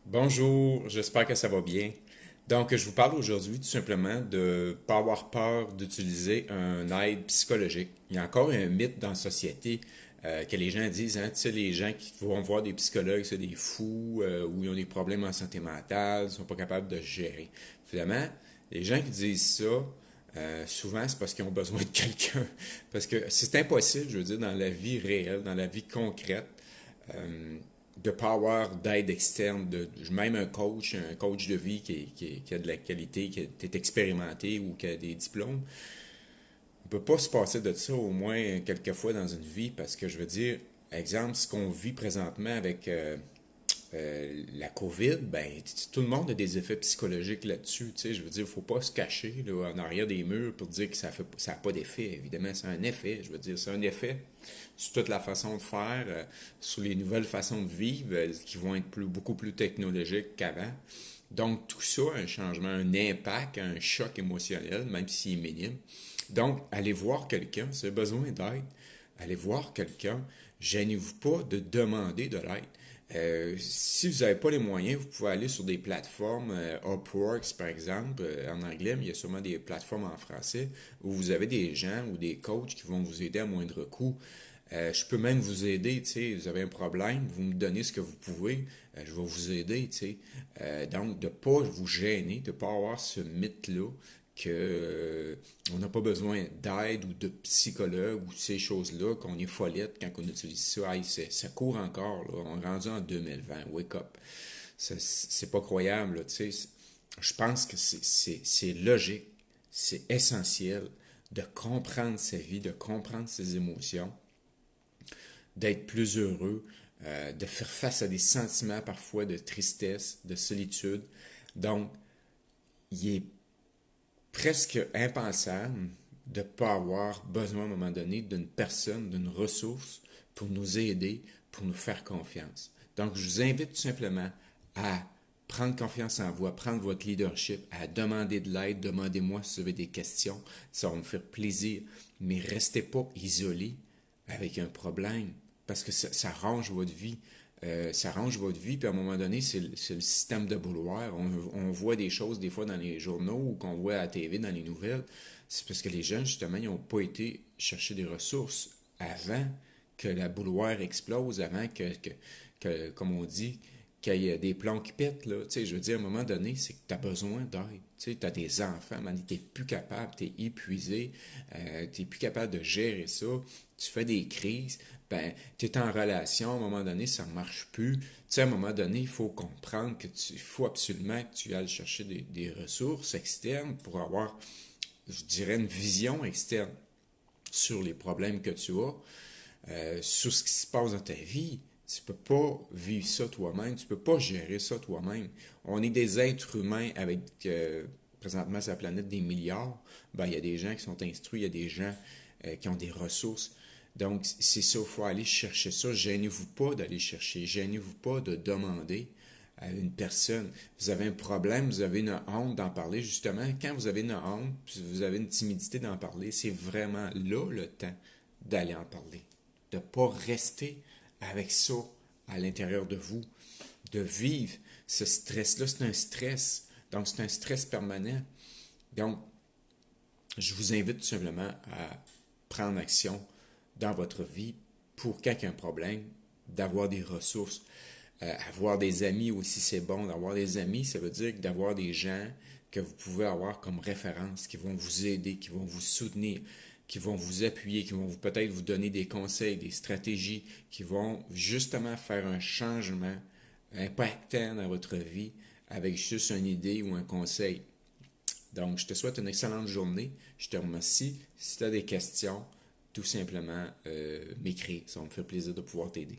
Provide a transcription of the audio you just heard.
Bonjour, j'espère que ça va bien. Donc, je vous parle aujourd'hui tout simplement de ne pas avoir peur d'utiliser un aide psychologique. Il y a encore un mythe dans la société que les gens disent, hein, tu sais, les gens qui vont voir des psychologues, c'est des fous ou ils ont des problèmes en santé mentale, ils sont pas capables de se gérer. Finalement, les gens qui disent ça, souvent c'est parce qu'ils ont besoin de quelqu'un. Parce que c'est impossible, je veux dire, dans la vie réelle, dans la vie concrète, euh, de ne pas avoir d'aide externe, même un coach de vie qui a de la qualité, qui est expérimenté ou qui a des diplômes, on ne peut pas se passer de ça au moins quelques fois dans une vie parce que je veux dire, exemple, ce qu'on vit présentement avec la COVID, ben, tout le monde a des effets psychologiques là-dessus. Tu sais, je veux dire, il ne faut pas se cacher là, en arrière des murs pour dire que ça n'a pas d'effet. Évidemment, c'est un effet. Je veux dire, c'est un effet sur toute la façon de faire, sur les nouvelles façons de vivre qui vont être beaucoup plus technologiques qu'avant. Donc, tout ça a un changement, un impact, un choc émotionnel, même s'il est minime. Donc, allez voir quelqu'un, si vous avez besoin d'aide, allez voir quelqu'un, gênez-vous pas de demander de l'aide. Si vous n'avez pas les moyens, vous pouvez aller sur des plateformes, Upworks par exemple, en anglais, mais il y a sûrement des plateformes en français, où vous avez des gens ou des coachs qui vont vous aider à moindre coût. Je peux même vous aider, tu sais, vous avez un problème, vous me donnez ce que vous pouvez, je vais vous aider, tu sais. Donc, de ne pas vous gêner, de ne pas avoir ce mythe-là que on n'a pas besoin d'aide ou de psychologue ou ces choses-là, qu'on est follette quand on utilise ça. Hey, ça court encore, là. On est rendu en 2020, wake up. C'est pas croyable, là, tu sais. Je pense que c'est logique, c'est essentiel de comprendre sa vie, de comprendre ses émotions, d'être plus heureux, de faire face à des sentiments parfois de tristesse, de solitude. Donc, il est presque impensable de ne pas avoir besoin à un moment donné d'une personne, d'une ressource pour nous aider, pour nous faire confiance. Donc, je vous invite tout simplement à prendre confiance en vous, à prendre votre leadership, à demander de l'aide. Demandez-moi si vous avez des questions. Ça va me faire plaisir. Mais restez pas isolé avec un problème parce que ça range votre vie. Ça range votre vie, puis à un moment donné, c'est le système de bouloir. On voit des choses des fois dans les journaux ou qu'on voit à la TV, dans les nouvelles. C'est parce que les gens, justement, ils n'ont pas été chercher des ressources avant que la bouloire explose, avant comme on dit, qu'il y ait des plombs qui pètent. Là. Tu sais, je veux dire, à un moment donné, c'est que tu as besoin d'aide. Tu as des enfants, tu n'es plus capable, tu es épuisé, tu n'es plus capable de gérer ça, tu fais des crises, ben, tu es en relation, à un moment donné, ça ne marche plus. Tu sais, à un moment donné, il faut comprendre que il faut absolument que tu ailles chercher des ressources externes pour avoir, je dirais, une vision externe sur les problèmes que tu as, sur ce qui se passe dans ta vie. Tu peux pas vivre ça toi-même, tu peux pas gérer ça toi-même. On est des êtres humains avec, présentement, sur la planète, des milliards. Ben, il y a des gens qui sont instruits, il y a des gens qui ont des ressources. Donc, c'est ça, il faut aller chercher ça. Gênez-vous pas d'aller chercher, gênez-vous pas de demander à une personne. Vous avez un problème, vous avez une honte d'en parler. Justement, quand vous avez une honte, puis vous avez une timidité d'en parler, c'est vraiment là le temps d'aller en parler. De ne pas rester avec ça à l'intérieur de vous. De vivre ce stress-là, c'est un stress. Donc, c'est un stress permanent. Donc, je vous invite tout simplement à prendre action dans votre vie pour quand il y a un problème, d'avoir des ressources. Avoir des amis aussi, c'est bon. D'avoir des amis, ça veut dire d'avoir des gens que vous pouvez avoir comme référence, qui vont vous aider, qui vont vous soutenir, qui vont vous appuyer, qui vont peut-être vous donner des conseils, des stratégies, qui vont justement faire un changement impactant dans votre vie avec juste une idée ou un conseil. Donc, je te souhaite une excellente journée. Je te remercie. Si tu as des questions, tout simplement m'écrire. Ça va me faire plaisir de pouvoir t'aider.